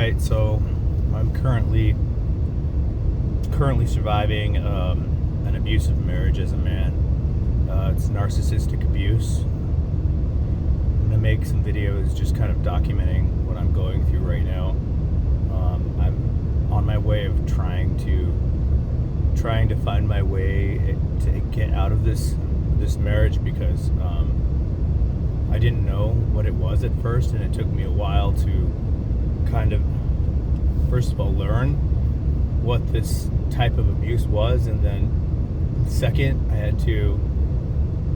right, so I'm currently surviving an abusive marriage as a man. It's narcissistic abuse. I'm gonna make some videos just kind of documenting what I'm going through right now. I'm on my way of trying to find my way to get out of this marriage because I didn't know what it was at first, and it took me a while to kind of, first of all, learn what this type of abuse was, and then second, I had to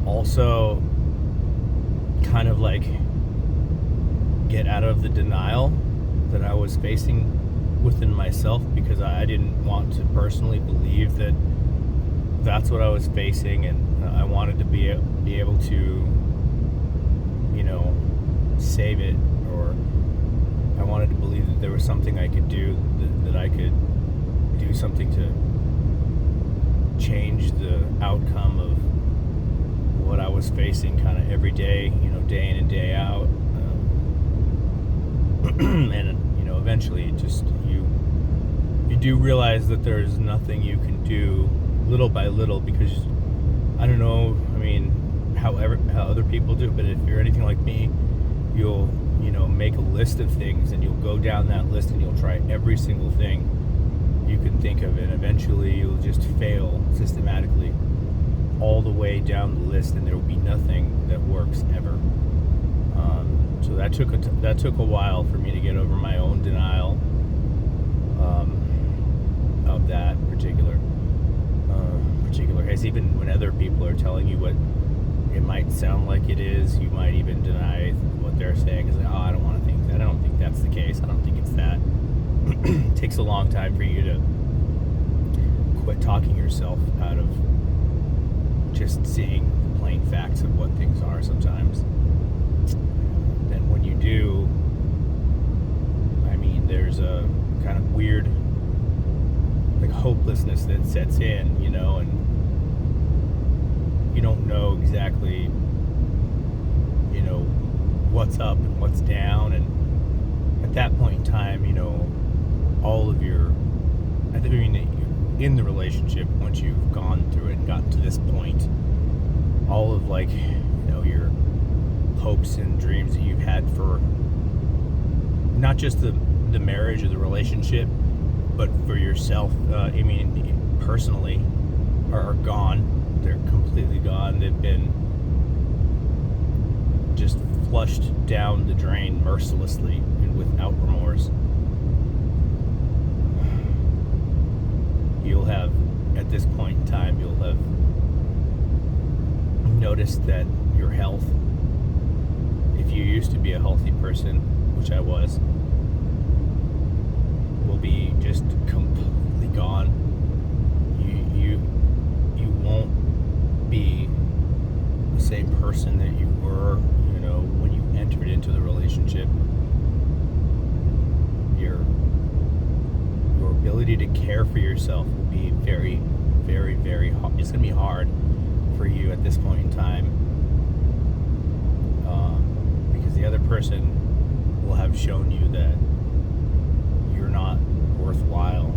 also kind of like get out of the denial that I was facing within myself, because I didn't want to personally believe that that's what I was facing, and I wanted to be able to, save it, or I wanted to believe that there was something I could do, that I could do something to change the outcome of what I was facing kind of every day, day in and day out. And, eventually just you do realize that there's nothing you can do little by little, because I don't know, how other people do, but if you're anything like me, you'll make a list of things, and you'll go down that list and you'll try every single thing you can think of, and eventually you'll just fail systematically all the way down the list, and there will be nothing that works ever. So that took a while for me to get over my own denial of that particular case. Even when other people are telling you what it might sound like it is, you might even deny what they're saying. It's like, I don't want to think that. I don't think that's the case. I don't think it's that. It takes a long time for you to quit talking yourself out of just seeing the plain facts of what things are sometimes. Then when you do, there's a kind of weird hopelessness that sets in, and you don't know exactly, what's up and what's down, and at that point in time, all of your, in the relationship, once you've gone through it and gotten to this point, all of your hopes and dreams that you've had for not just the marriage or the relationship, but for yourself, personally, are gone. They're completely gone. They've been just flushed down the drain mercilessly and without remorse. You'll have, at this point in time, you'll have noticed that your health, if you used to be a healthy person, which I was, will be just completely gone. You won't be the same person that you were, when you entered into the relationship. Your ability to care for yourself will be very, very, very hard. It's going to be hard for you at this point in time, because the other person will have shown you that you're not worthwhile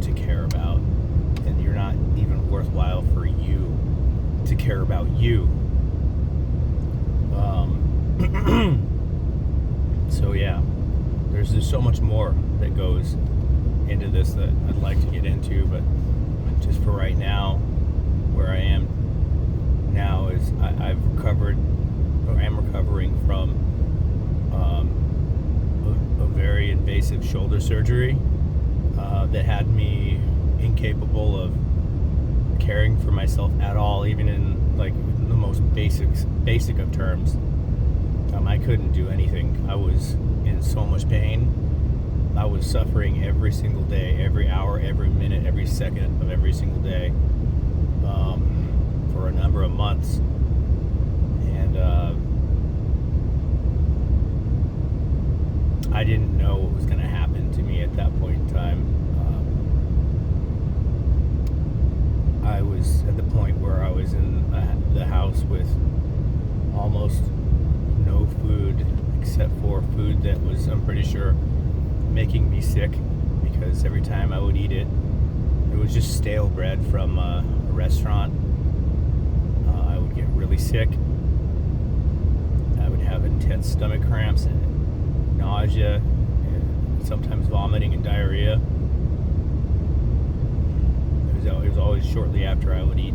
to care about, and you're not even worthwhile for you to care about you. So yeah, there's just so much more that goes into this that I'd like to get into, but just for right now, where I am now is I've recovered, or am recovering from a very invasive shoulder surgery that had me incapable of caring for myself at all, even in the most basic of terms. I couldn't do anything. I was in so much pain. I was suffering every single day, every hour, every minute, every second of every single day, for a number of months. And I didn't know what was going to happen to me at that point in time. I was at the point where I was in the house with almost no food, except for food that was, I'm pretty sure, making me sick, because every time I would eat it, it was just stale bread from a restaurant. I would get really sick. I would have intense stomach cramps and nausea, and sometimes vomiting and diarrhea. It was always shortly after I would eat.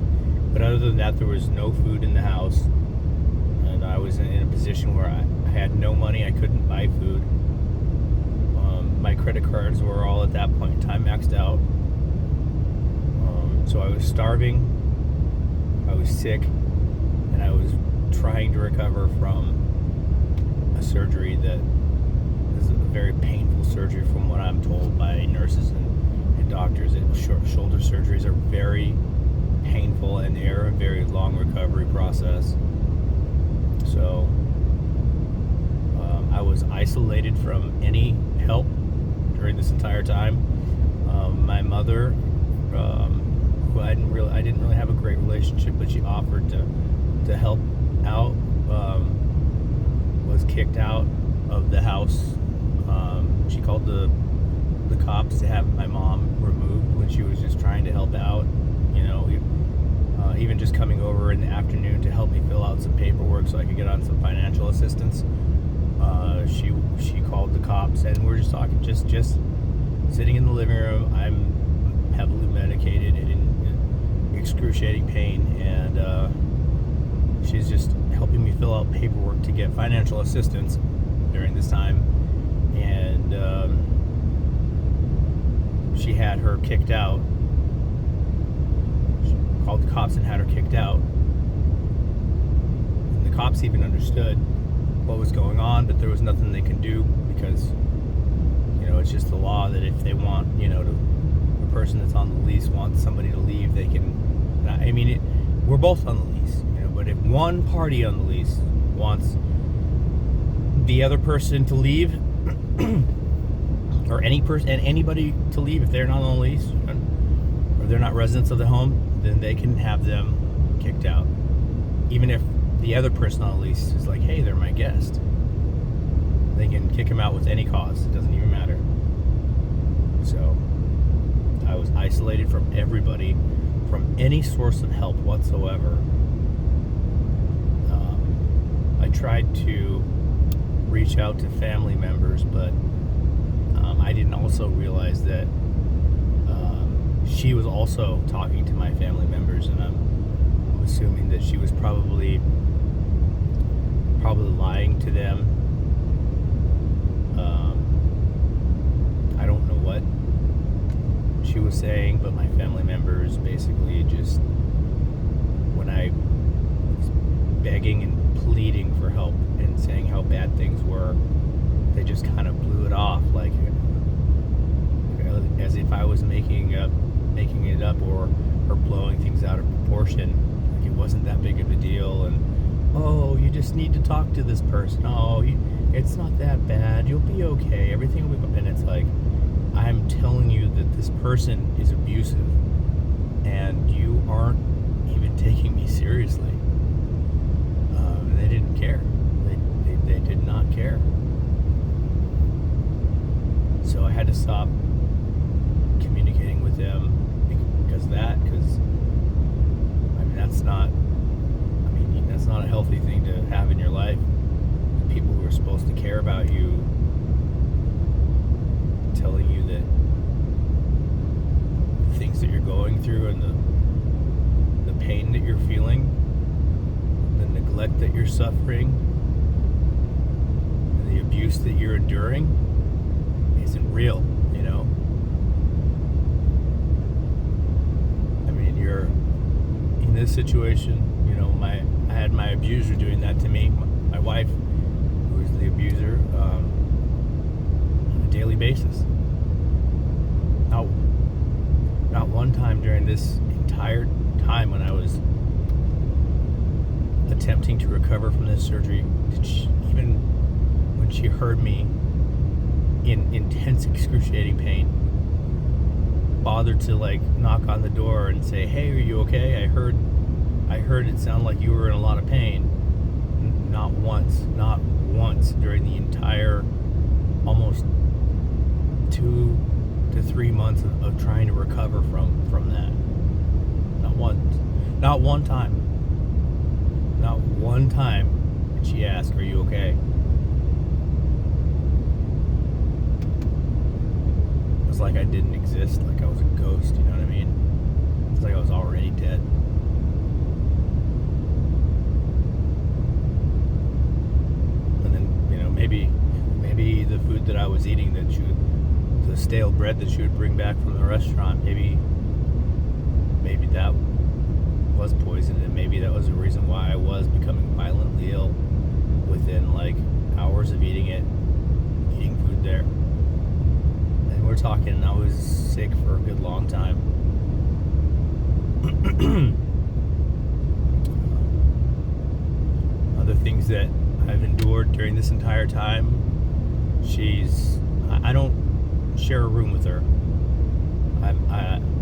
But other than that, there was no food in the house, and I was in a position where I had no money. I couldn't buy food. My credit cards were all at that point in time maxed out. So I was starving, I was sick, and I was trying to recover from a surgery that is a very painful surgery, from what I'm told by nurses and doctors. Shoulder surgeries are very painful, and they are a very long recovery process. So I was isolated from any help during this entire time. My mother, who I didn't really have a great relationship, but she offered to help out, was kicked out of the house. She called the cops to have my mom removed when she was just trying to help out. Even just coming over in the afternoon to help me fill out some paperwork so I could get on some financial assistance. She called the cops, and we're just talking, just sitting in the living room. I'm heavily medicated and in excruciating pain, and she's just helping me fill out paperwork to get financial assistance during this time. And she had her kicked out. She called the cops and had her kicked out. And the cops even understood what was going on, but there was nothing they can do, because it's just the law that if they want, the person that's on the lease wants somebody to leave, they can. We're both on the lease, but if one party on the lease wants the other person to leave, or anybody to leave, if they're not on the lease or they're not residents of the home, then they can have them kicked out, even if the other person on the lease is like, hey, they're my guest. They can kick them out with any cause. It doesn't even matter. So I was isolated from everybody, from any source of help whatsoever. I tried to reach out to family members, but I didn't also realize that she was also talking to my family members, and I'm assuming that she was probably lying to them. I don't know what she was saying, but my family members basically just, when I was begging and pleading for help and saying how bad things were, they just kind of blew it off, like as if I was making it up or blowing things out of proportion. Like it wasn't that big of a deal, and oh, you just need to talk to this person. Oh, it's not that bad. You'll be okay. Everything will be. And it's like, I'm telling you that this person is abusive, and you aren't even taking me seriously. They didn't care. They did not care. So I had to stop communicating with them because that's not a healthy thing to have in your life. The people who are supposed to care about you telling you that the things that you're going through and the pain that you're feeling, the neglect that you're suffering, and the abuse that you're enduring isn't real. You're in this situation. I had my abuser doing that to me, my wife, who is the abuser, on a daily basis. Not one time during this entire time when I was attempting to recover from this surgery did she, even when she heard me in intense excruciating pain, bothered to knock on the door and say, hey, are you okay? I heard it sound like you were in a lot of pain. Not once during the entire almost 3 months of trying to recover from that. Not one time. Not one time did she ask, "Are you okay?" It was like I didn't exist, like I was a ghost, you know what I mean? It was like I was already dead. And then, maybe the food that I was eating, the stale bread that she would bring back from the restaurant, maybe that was poison, and maybe that was the reason why I was becoming violently ill within like hours of eating food there. And we're talking, I was sick for a good long time. Other things that I've endured during this entire time, I don't share a room with her.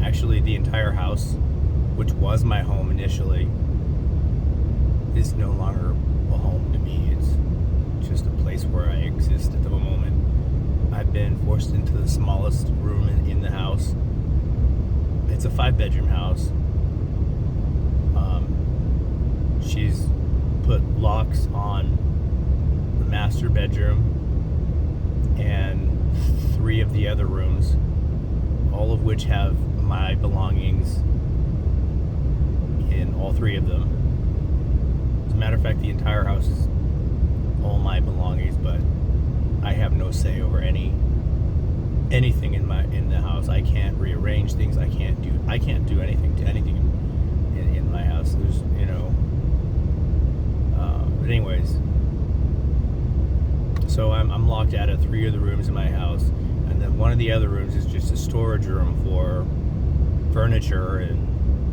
Actually, the entire house, which was my home initially, is no longer a home to me. It's just a place where I exist at the moment. I've been forced into the smallest room in the house. It's a 5-bedroom house. She's put locks on the master bedroom and 3 of the other rooms, all of which have my belongings in all 3 of them. As a matter of fact, the entire house is all my belongings, but I have no say over anything in the house. I can't rearrange things. I can't do anything to anything in my house. There's but anyways, so I'm locked out of 3 of the rooms in my house, and then one of the other rooms is just a storage room for furniture and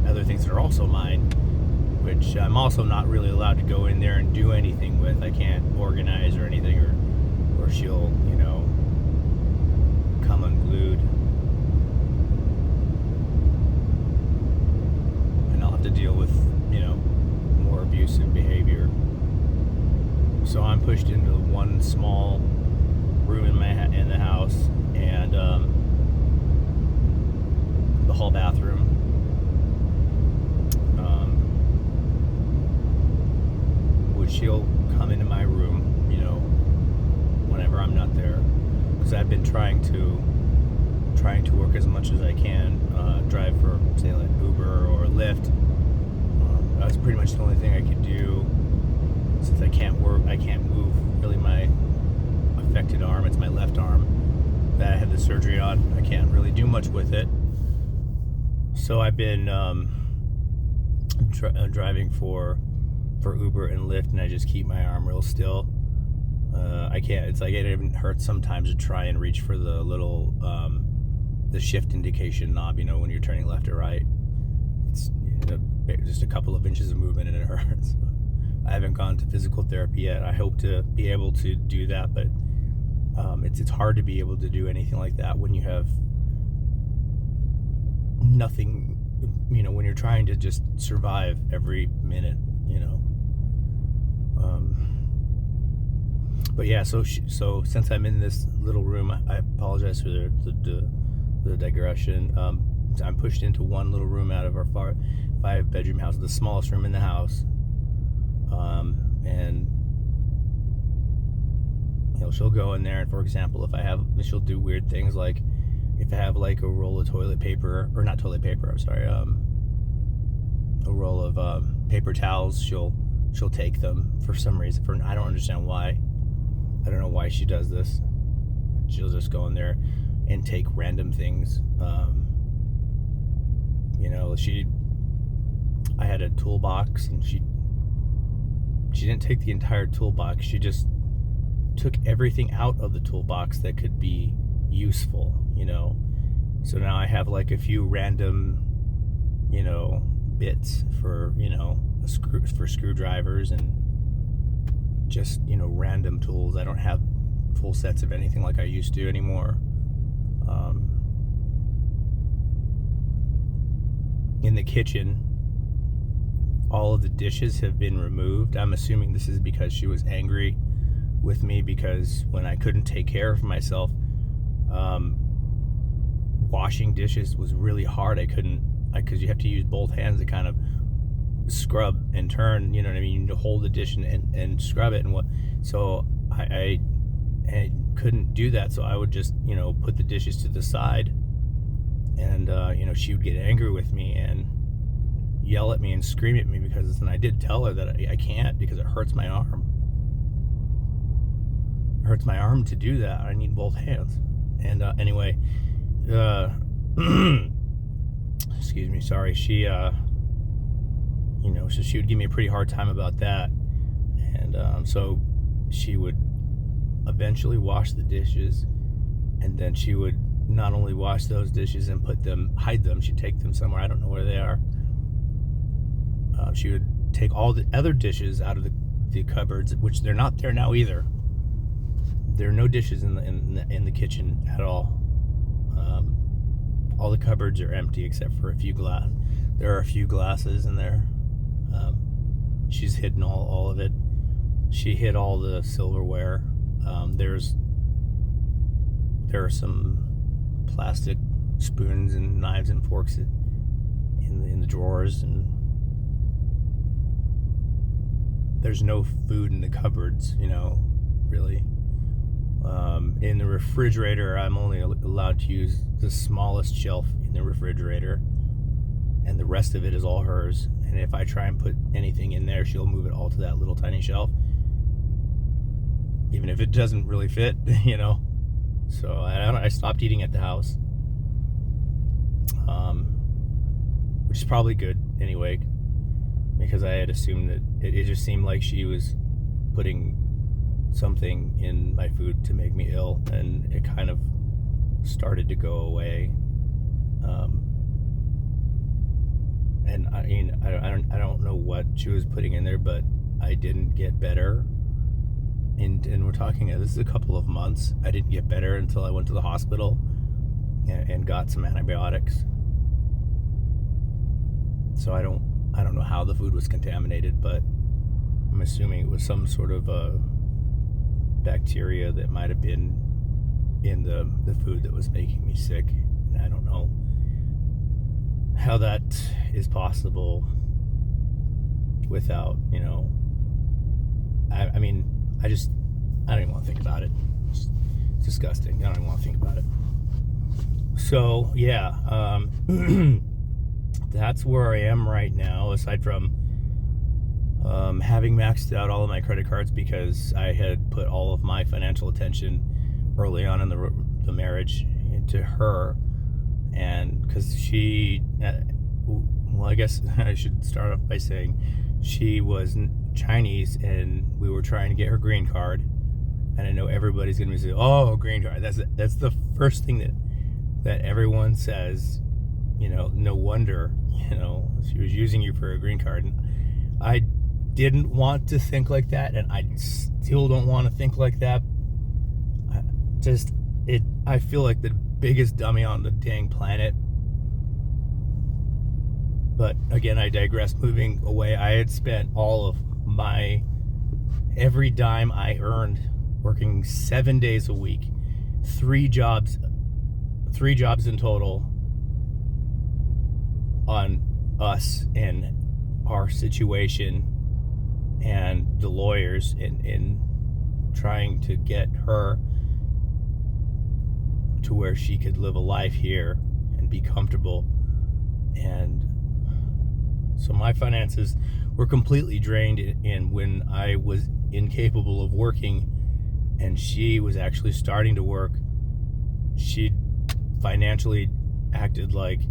other things that are also mine, which I'm also not really allowed to go in there and do anything with. I can't organize or anything, or she'll, come unglued. And I'll have to deal with, more abusive behavior. So I'm pushed into one small room in the house, and the hall bathroom. Which she'll come into my room, whenever I'm not there, because I've been trying to work as much as I can, drive for, say, like Uber or Lyft. That's pretty much the only thing I could do, since I can't move really my affected arm. It's my left arm that I had the surgery on. I can't really do much with it. So I've been driving for Uber and Lyft, and I just keep my arm real still. I can't. It's like it even hurts sometimes to try and reach for the little the shift indication knob. When you're turning left or right. It's just a couple of inches of movement and it hurts. I haven't gone to physical therapy yet. I hope to be able to do that, but it's hard to be able to do anything like that when you have nothing. When you're trying to just survive every minute. But yeah, so since I'm in this little room, I apologize for the digression. I'm pushed into one little room out of our 5-bedroom house, the smallest room in the house, and she'll go in there, and for example, she'll do weird things, like if I have like a roll of toilet paper, or not toilet paper, I'm sorry, a roll of paper towels, she'll take them for some reason. I don't understand why. I don't know why she does this. She'll just go in there and take random things. I had a toolbox, and she didn't take the entire toolbox. She just took everything out of the toolbox that could be useful. So now I have like a few random, bits for, for screwdrivers and just, random tools. I don't have full sets of anything like I used to anymore. In the kitchen, all of the dishes have been removed. I'm assuming this is because she was angry with me, because when I couldn't take care of myself, washing dishes was really hard. I couldn't, because you have to use both hands to kind of scrub and turn, you know what I mean? You need to hold the dish and scrub it. So I couldn't do that. So I would just, put the dishes to the side, and, she would get angry with me and yell at me and scream at me and I did tell her that I can't, because it hurts my arm. It hurts my arm to do that. I need both hands. And anyway, excuse me, sorry. She, so she would give me a pretty hard time about that. And so she would eventually wash the dishes, and then she would not only wash those dishes and hide them, she'd take them somewhere, I don't know where they are. She would take all the other dishes out of the cupboards, which they're not there now either. There are no dishes in the kitchen at all. All the cupboards are empty except for a few glass. There are a few glasses in there. She's hidden all of it. She hid all the silverware. There are some plastic spoons and knives and forks in the drawers, and there's no food in the cupboards, really. In the refrigerator, I'm only allowed to use the smallest shelf in the refrigerator, and the rest of it is all hers. And if I try and put anything in there, she'll move it all to that little tiny shelf, even if it doesn't really fit, So I stopped eating at the house, which is probably good anyway, because I had assumed that it just seemed like she was putting something in my food to make me ill, and it kind of started to go away. And I don't know what she was putting in there, but I didn't get better. And we're talking, this is a couple of months. I didn't get better until I went to the hospital and got some antibiotics. So I don't know how the food was contaminated, but I'm assuming it was some sort of a bacteria that might have been in the food that was making me sick. And I don't know how that is possible without, I don't even want to think about it. It's disgusting. I don't even want to think about it. So, yeah, that's where I am right now, aside from having maxed out all of my credit cards, because I had put all of my financial attention early on in the marriage into her. And because I guess I should start off by saying she was Chinese, and we were trying to get her green card. And I know everybody's going to be saying, "Oh, green card." That's the first thing that everyone says. No wonder, she was using you for a green card. And I didn't want to think like that, and I still don't want to think like that. I feel like the biggest dummy on the dang planet. But again, I digress. Moving away, I had spent all of every dime I earned working 7 days a week, 3 jobs in total, on us and our situation and the lawyers in trying to get her to where she could live a life here and be comfortable. And so my finances were completely drained in when I was incapable of working, and she was actually starting to work. She financially acted like,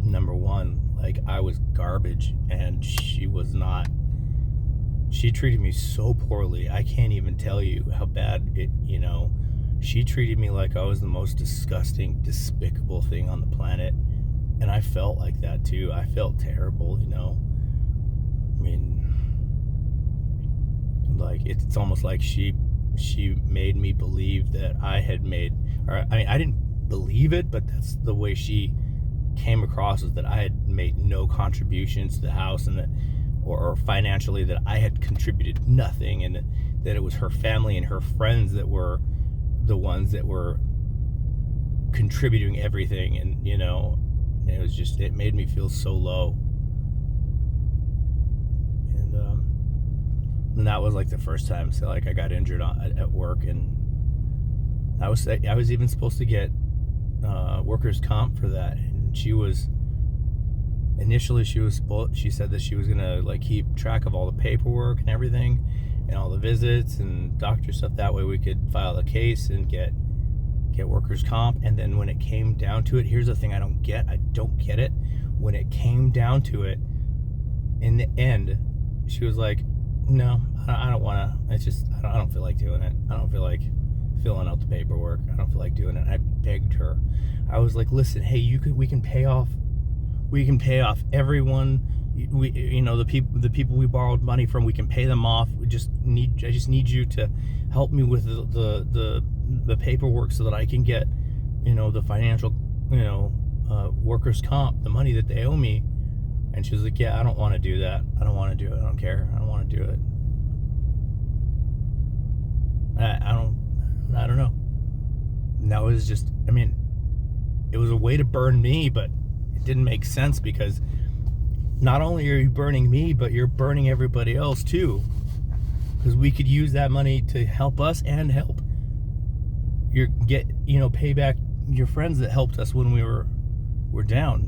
number one, like I was garbage, and she was not. She treated me so poorly. I can't even tell you how bad it, she treated me like I was the most disgusting, despicable thing on the planet. And I felt like that too. I felt terrible, I mean, like it's almost like she made me believe that I didn't believe it, but that's the way she came across, was that I had made no contributions to the house, and that, or financially, that I had contributed nothing, and that it was her family and her friends that were the ones that were contributing everything, and it was just, it made me feel so low. And that was like the first time, so like I got injured at work, and I was even supposed to get workers' comp for that, and she said that she was gonna like keep track of all the paperwork and everything, and all the visits and doctor stuff. That way we could file a case and get workers' comp. And then when it came down to it, here's the thing I don't get it. When it came down to it, in the end, she was like, no, I don't want to. It's just, I don't feel like doing it. I don't feel like filling out the paperwork. I don't feel like doing it. I begged her. I was like, listen, hey, we can pay off everyone. The people we borrowed money from, we can pay them off. I just need you to help me with the paperwork so that I can get, the financial, workers' comp, the money that they owe me. And she was like, yeah, I don't want to do that. I don't want to do it. I don't care. I don't want to do it. I don't know. And that was just, it was a way to burn me, but it didn't make sense, because not only are you burning me, but you're burning everybody else too. Because we could use that money to help us and help pay back your friends that helped us when we were down.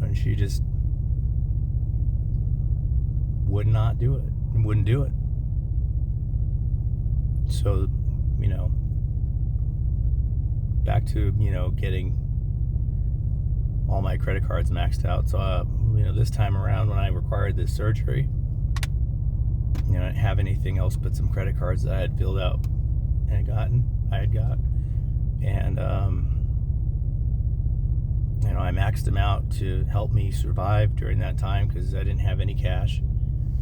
And she just wouldn't do it. So, back to, getting all my credit cards maxed out. So, this time around when I required this surgery, I didn't have anything else but some credit cards that I had filled out and I had got. And, I maxed them out to help me survive during that time, because I didn't have any cash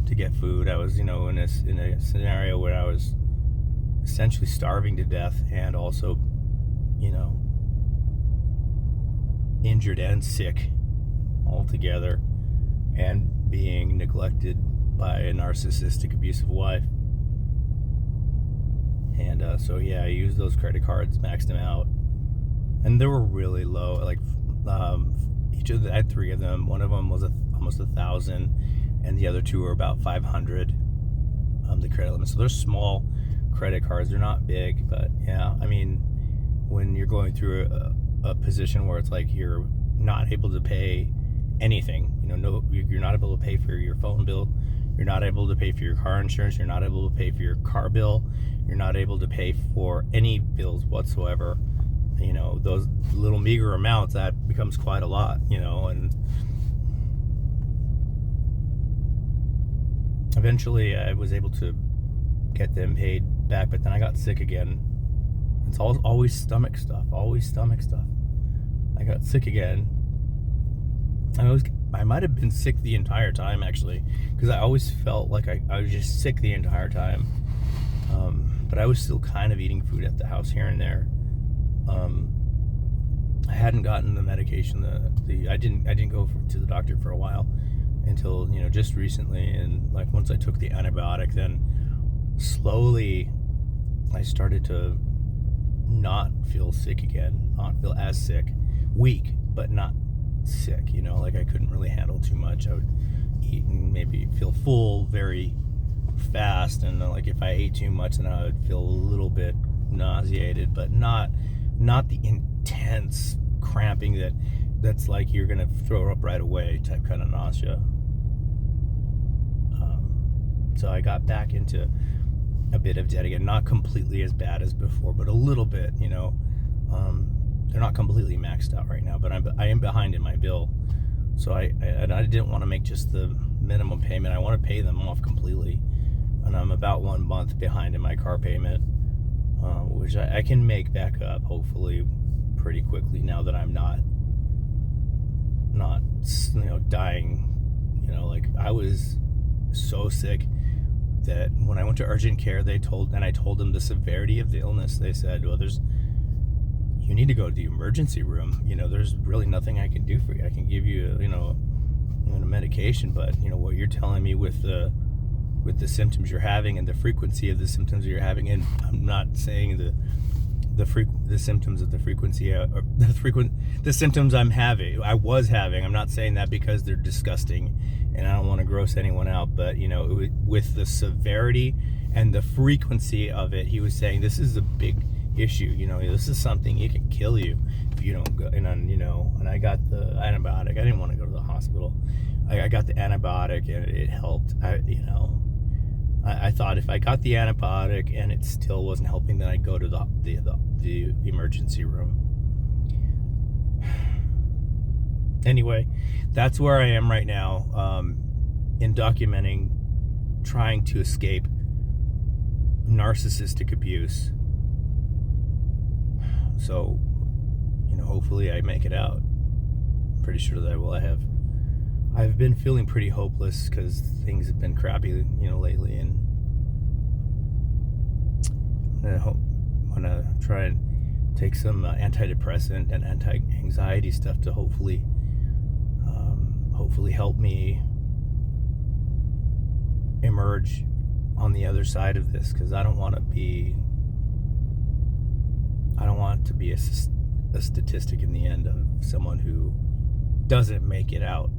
to get food. I was, in a scenario where I was essentially starving to death, and also, injured and sick altogether, and being neglected by a narcissistic, abusive wife. And so yeah, I used those credit cards, maxed them out, and they were really low. Like I had 3 of them. One of them was almost 1,000, and the other 2 were about 500. The credit limit. So they're small credit cards. They're not big, but yeah. When you're going through a position where it's like you're not able to pay anything, you're not able to pay for your phone bill, you're not able to pay for your car insurance, you're not able to pay for your car bill, you're not able to pay for any bills whatsoever. Those little meager amounts, that becomes quite a lot, and eventually I was able to get them paid back, but then I got sick again. It's always stomach stuff, I got sick again. I might have been sick the entire time, actually, because I always felt like I was just sick the entire time. But I was still kind of eating food at the house here and there. I hadn't gotten the medication. I didn't go to the doctor for a while until just recently. And like once I took the antibiotic, then slowly I started to not feel sick again, not feel as sick, weak but not sick. Like I couldn't really handle too much. I would eat and maybe feel full very fast, and like if I ate too much, then I would feel a little bit nauseated, but not the intense cramping that's like you're gonna throw up right away type kind of nausea. So I got back into a bit of debt again, not completely as bad as before, but a little bit. They're not completely maxed out right now, but I am behind in my bill. So I didn't want to make just the minimum payment. I want to pay them off completely, and I'm about 1 month behind in my car payment, which I can make back up hopefully pretty quickly now that I'm not dying. Like I was so sick that when I went to urgent care, I told them the severity of the illness. They said, well, you need to go to the emergency room. There's really nothing I can do for you. I can give you, a medication, but what you're telling me with the symptoms you're having and the frequency of the symptoms you're having, and I'm not saying the symptoms of the frequency, or the symptoms I was having. I'm not saying that because they're disgusting and I don't want to gross anyone out, but with the severity and the frequency of it, he was saying this is a big issue. This is something, it can kill you if you don't go. And I got the antibiotic. I didn't want to go to the hospital. I got the antibiotic and it helped. I thought if I got the antibiotic and it still wasn't helping, then I'd go to the emergency room. Anyway, that's where I am right now, in documenting trying to escape narcissistic abuse. So, hopefully I make it out. I'm pretty sure that I will. I've been feeling pretty hopeless because things have been crappy, lately, and I'm gonna try and take some antidepressant and anti-anxiety stuff to hopefully help me emerge on the other side of this, because I don't want to be a statistic in the end of someone who doesn't make it out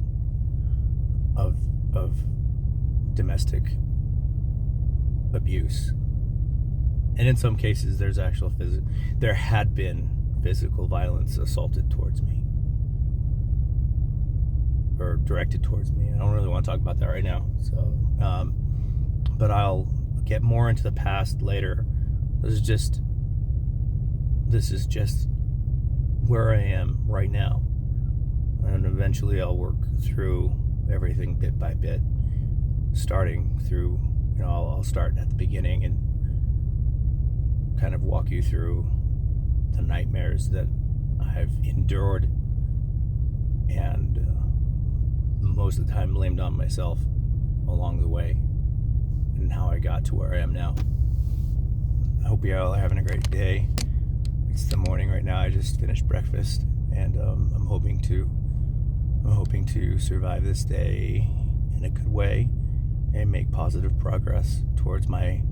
of domestic abuse. And in some cases, there had been physical violence assaulted towards me, or directed towards me. I don't really want to talk about that right now. So, but I'll get more into the past later. This is just where I am right now, and eventually I'll work through everything bit by bit, starting through, I'll start at the beginning and kind of walk you through the nightmares that I've endured, and most of the time blamed on myself along the way, and how I got to where I am now. I hope you all are having a great day. It's the morning right now. I just finished breakfast, and I'm hoping to survive this day in a good way and make positive progress towards my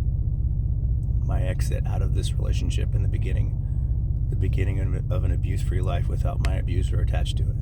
exit out of this relationship, in the beginning of an abuse-free life without my abuser attached to it.